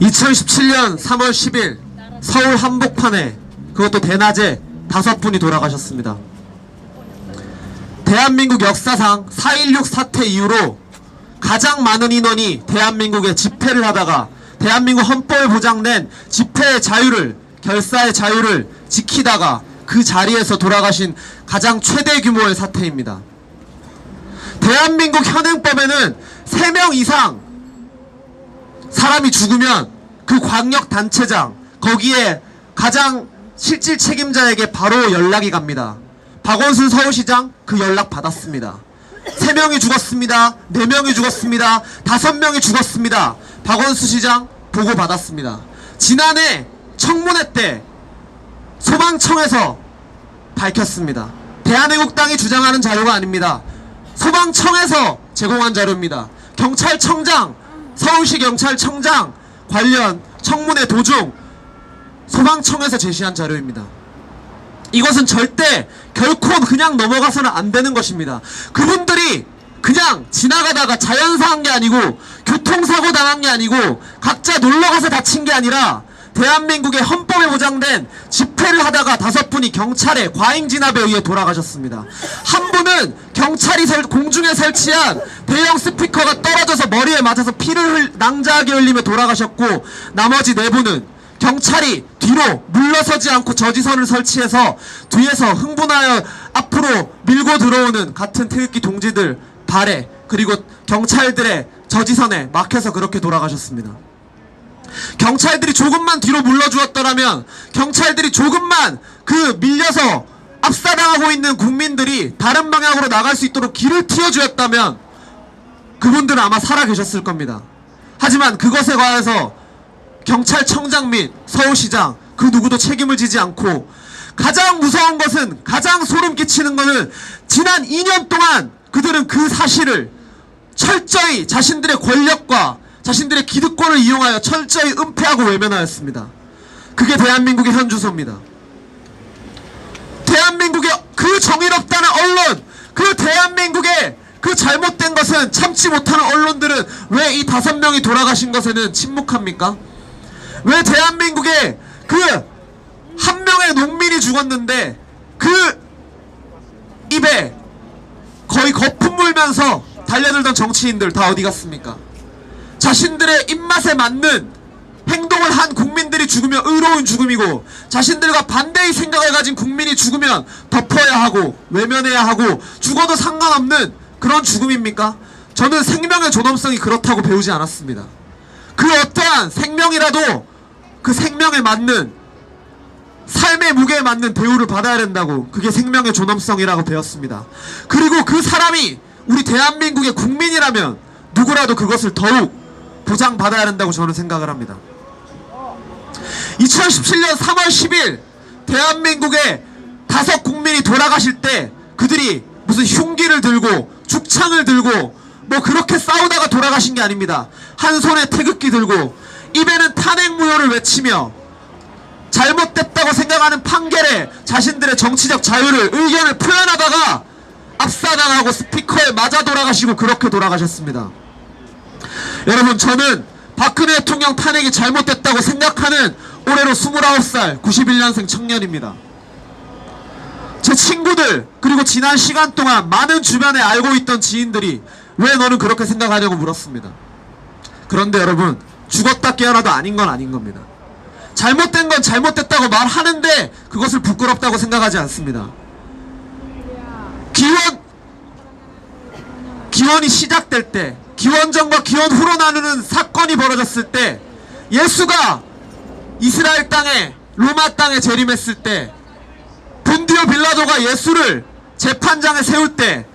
2017년 3월 10일 서울 한복판에 그것도 대낮에 5분이 돌아가셨습니다. 대한민국 역사상 4.16 사태 이후로 가장 많은 인원이 대한민국에 집회를 하다가 대한민국 헌법에 보장된 집회의 자유를, 결사의 자유를 지키다가 그 자리에서 돌아가신 가장 최대 규모의 사태입니다. 대한민국 현행법에는 3명 이상 사람이 죽으면 그 광역단체장, 거기에 가장 실질 책임자에게 바로 연락이 갑니다. 박원순 서울시장 그 연락 받았습니다. 3명이 죽었습니다. 4명이 죽었습니다. 5명이 죽었습니다. 박원순 시장 보고 받았습니다. 지난해 청문회 때 소방청에서 밝혔습니다. 대한애국당이 주장하는 자료가 아닙니다. 소방청에서 제공한 자료입니다. 경찰청장, 서울시 경찰청장 관련 청문회 도중 소방청에서 제시한 자료입니다. 이것은 절대 결코 그냥 넘어가서는 안 되는 것입니다. 그분들이 그냥 지나가다가 자연사한 게 아니고 교통사고 당한 게 아니고 각자 놀러가서 다친 게 아니라 대한민국의 헌법에 보장된 집회를 하다가 5분이 경찰의 과잉진압에 의해 돌아가셨습니다. 한 분은 경찰이 공중에 설치한 대형 스피커가 떨어져서 머리에 맞아서 피를 낭자하게 흘리며 돌아가셨고, 나머지 4분은 경찰이 뒤로 물러서지 않고 저지선을 설치해서 뒤에서 흥분하여 앞으로 밀고 들어오는 같은 태극기 동지들 발에, 그리고 경찰들의 저지선에 막혀서 그렇게 돌아가셨습니다. 경찰들이 조금만 뒤로 물러주었더라면, 경찰들이 조금만 그 밀려서 압사당하고 있는 국민들이 다른 방향으로 나갈 수 있도록 길을 틔워주었다면 그분들은 아마 살아계셨을 겁니다. 하지만 그것에 관해서 경찰청장 및 서울시장 그 누구도 책임을 지지 않고, 가장 무서운 것은, 가장 소름 끼치는 것은 지난 2년 동안 그들은 그 사실을 철저히 자신들의 권력과 자신들의 기득권을 이용하여 철저히 은폐하고 외면하였습니다. 그게 대한민국의 현 주소입니다. 대한민국의 그 정의롭다는 언론, 그 대한민국의 그 잘못된 것은 참지 못하는 언론들은 왜 이 5명이 돌아가신 것에는 침묵합니까? 왜 대한민국의 그 한 명의 농민이 죽었는데 그 입에 거의 거품 물면서 달려들던 정치인들 다 어디 갔습니까? 자신들의 입맛에 맞는 행동을 한 국민들이 죽으면 의로운 죽음이고, 자신들과 반대의 생각을 가진 국민이 죽으면 덮어야 하고 외면해야 하고 죽어도 상관없는 그런 죽음입니까? 저는 생명의 존엄성이 그렇다고 배우지 않았습니다. 그 어떠한 생명이라도 그 생명에 맞는, 삶의 무게에 맞는 대우를 받아야 된다고, 그게 생명의 존엄성이라고 배웠습니다. 그리고 그 사람이 우리 대한민국의 국민이라면 누구라도 그것을 더욱 보장받아야 된다고 저는 생각을 합니다. 2017년 3월 10일 대한민국의 5 국민이 돌아가실 때 그들이 무슨 흉기를 들고 죽창을 들고 뭐 그렇게 싸우다가 돌아가신 게 아닙니다. 한 손에 태극기 들고 입에는 탄핵무효를 외치며 잘못됐다고 생각하는 판결에 자신들의 정치적 자유를, 의견을 표현하다가 압사당하고 스피커에 맞아 돌아가시고 그렇게 돌아가셨습니다. 여러분, 저는 박근혜 대통령 탄핵이 잘못됐다고 생각하는 올해로 29살 91년생 청년입니다. 제 친구들, 그리고 지난 시간 동안 많은 주변에 알고 있던 지인들이 왜 너는 그렇게 생각하냐고 물었습니다. 그런데 여러분, 죽었다 깨어나도 아닌 건 아닌 겁니다. 잘못된 건 잘못됐다고 말하는데 그것을 부끄럽다고 생각하지 않습니다. 기원이 시작될 때, 기원 전과 기원 후로 나누는 사건이 벌어졌을 때, 예수가 이스라엘 땅에, 로마 땅에 재림했을 때, 본디오 빌라도가 예수를 재판장에 세울 때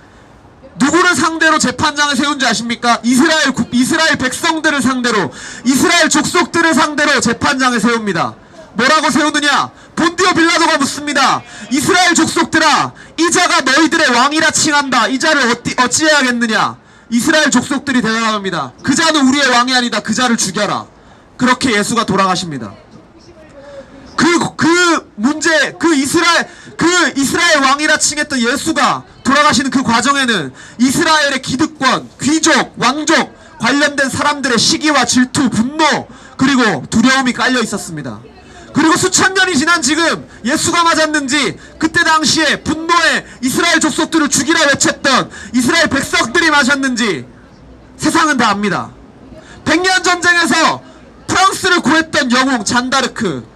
누구를 상대로 재판장에 세운 줄 아십니까? 이스라엘 백성들을 상대로, 이스라엘 족속들을 상대로 재판장에 세웁니다. 뭐라고 세우느냐? 본디오 빌라도가 묻습니다. 이스라엘 족속들아, 이 자가 너희들의 왕이라 칭한다. 이 자를 어찌해야겠느냐? 이스라엘 족속들이 대답합니다. 그 자는 우리의 왕이 아니다. 그 자를 죽여라. 그렇게 예수가 돌아가십니다. 이스라엘 왕이라 칭했던 예수가 돌아가시는 그 과정에는 이스라엘의 기득권, 귀족, 왕족 관련된 사람들의 시기와 질투, 분노, 그리고 두려움이 깔려 있었습니다. 그리고 수천 년이 지난 지금 예수가 맞았는지 그때 당시에 분노에 이스라엘 족속들을 죽이라 외쳤던 이스라엘 백성들이 맞았는지 세상은 다 압니다. 100년 전쟁에서 프랑스를 구했던 영웅 잔다르크,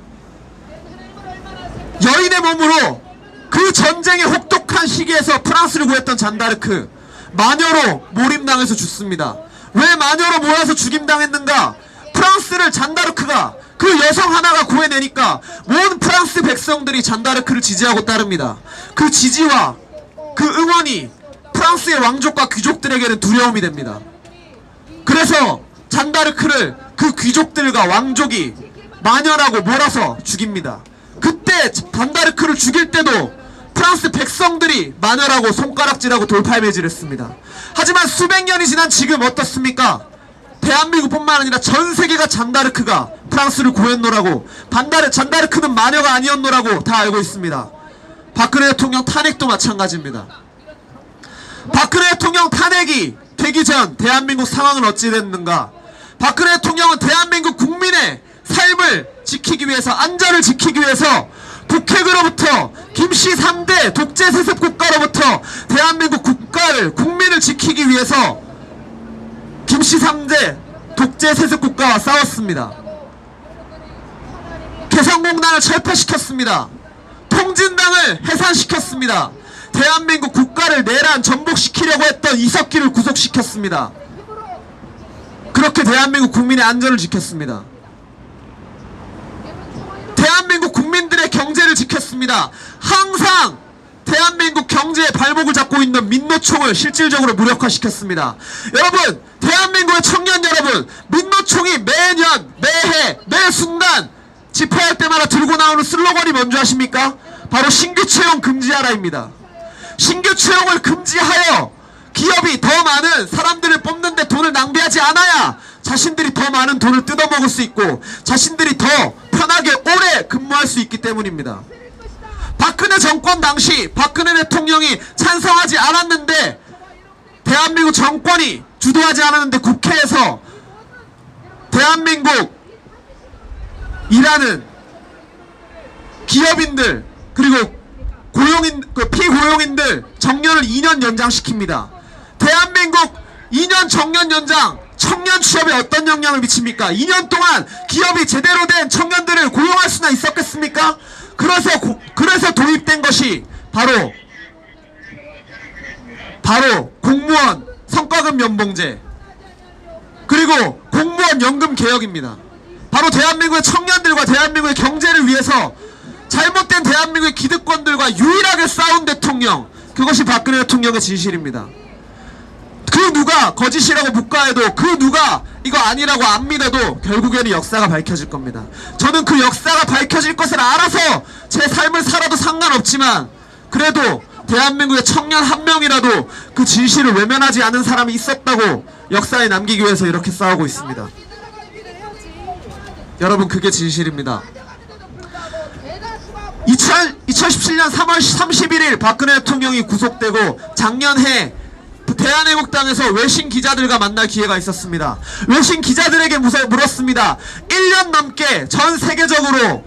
여인의 몸으로 그 전쟁의 혹독한 시기에서 프랑스를 구했던 잔다르크, 마녀로 몰입당해서 죽습니다. 왜 마녀로 몰아서 죽임당했는가? 프랑스를 잔다르크가, 그 여성 하나가 구해내니까 온 프랑스 백성들이 잔다르크를 지지하고 따릅니다. 그 지지와 그 응원이 프랑스의 왕족과 귀족들에게는 두려움이 됩니다. 그래서 잔다르크를 그 귀족들과 왕족이 마녀라고 몰아서 죽입니다. 그때 잔다르크를 죽일 때도 프랑스 백성들이 마녀라고 손가락질하고 돌팔매질했습니다. 하지만 수백 년이 지난 지금 어떻습니까? 대한민국뿐만 아니라 전 세계가 잔다르크가 프랑스를 구했노라고, 잔다르크는 마녀가 아니었노라고 다 알고 있습니다. 박근혜 대통령 탄핵도 마찬가지입니다. 박근혜 대통령 탄핵이 되기 전 대한민국 상황은 어찌 됐는가? 박근혜 대통령은 대한민국 국민의 삶을 지키기 위해서, 안전을 지키기 위해서 북핵으로부터, 김씨 3대 독재 세습 국가로부터 대한민국 국민을 지키기 위해서 김씨 3대 독재 세습 국가와 싸웠습니다. 개성공단을 철폐시켰습니다. 통진당을 해산시켰습니다. 대한민국 국가를 내란 전복시키려고 했던 이석기를 구속시켰습니다. 그렇게 대한민국 국민의 안전을 지켰습니다. 대한민국 국민들의 경제를 지켰습니다. 항상 대한민국 경제의 발목을 잡고 있는 민노총을 실질적으로 무력화시켰습니다. 여러분, 대한민국의 청년 여러분, 민노총이 매년, 매해, 매 순간 집회할 때마다 들고 나오는 슬로건이 뭔지 아십니까? 바로 신규 채용 금지하라입니다. 신규 채용을 금지하여 기업이 더 많은 사람들을 뽑는데 돈을 낭비하지 않아야 자신들이 더 많은 돈을 뜯어먹을 수 있고 자신들이 더 편하게 오래 근무할 수 있기 때문입니다. 박근혜 정권 당시 박근혜 대통령이 찬성하지 않았는데, 대한민국 정권이 주도하지 않았는데 국회에서 대한민국 일하는 기업인들 그리고 피고용인들 정년을 2년 연장시킵니다. 대한민국 2년 정년 연장, 청년 취업에 어떤 영향을 미칩니까? 2년 동안 기업이 제대로 된 청년들을 고용할 수나 있었겠습니까? 그래서 도입된 것이 바로 공무원 성과금 연봉제, 그리고 공무원 연금 개혁입니다. 바로 대한민국의 청년들과 대한민국의 경제를 위해서 잘못된 대한민국의 기득권들과 유일하게 싸운 대통령, 그것이 박근혜 대통령의 진실입니다. 그 누가 거짓이라고 묵과해도, 그 누가 이거 아니라고 안 믿어도 결국에는 역사가 밝혀질 겁니다. 저는 그 역사가 밝혀질 것을 알아서 제 삶을 살아도 상관없지만, 그래도 대한민국의 청년 한 명이라도 그 진실을 외면하지 않은 사람이 있었다고 역사에 남기기 위해서 이렇게 싸우고 있습니다. 여러분, 그게 진실입니다. 2017년 3월 31일 박근혜 대통령이 구속되고 작년해 대한애국당에서 외신 기자들과 만날 기회가 있었습니다. 외신 기자들에게 물었습니다. 1년 넘게 전 세계적으로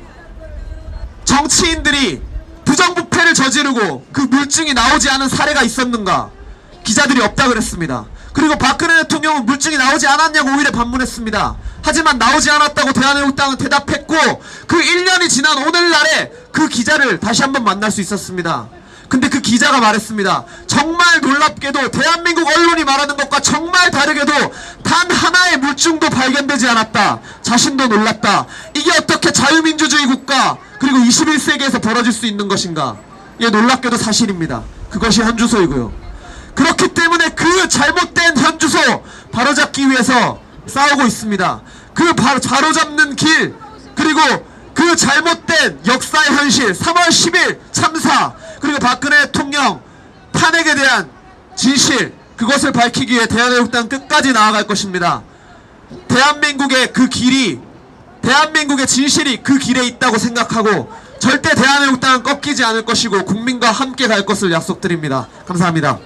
정치인들이 부정부패를 저지르고 그 물증이 나오지 않은 사례가 있었는가? 기자들이 없다 그랬습니다. 그리고 박근혜 대통령은 물증이 나오지 않았냐고 오히려 반문했습니다. 하지만 나오지 않았다고 대한애국당은 대답했고, 그 1년이 지난 오늘날에 그 기자를 다시 한번 만날 수 있었습니다. 근데 그 기자가 말했습니다. 정말 놀랍게도 대한민국 언론이 말하는 것과 정말 다르게도 단 하나의 물증도 발견되지 않았다. 자신도 놀랐다. 이게 어떻게 자유민주주의 국가 그리고 21세기에서 벌어질 수 있는 것인가? 이게 놀랍게도 사실입니다. 그것이 현주소이고요. 그렇기 때문에 그 잘못된 현주소 바로잡기 위해서 싸우고 있습니다. 그 바로잡는 길, 그리고 그 잘못된 역사의 현실, 3월 10일 참사, 그리고 박근혜 대통령 탄핵에 대한 진실, 그것을 밝히기 위해 대한애국당 끝까지 나아갈 것입니다. 대한민국의 그 길이, 대한민국의 진실이 그 길에 있다고 생각하고 절대 대한애국당은 꺾이지 않을 것이고 국민과 함께 갈 것을 약속드립니다. 감사합니다.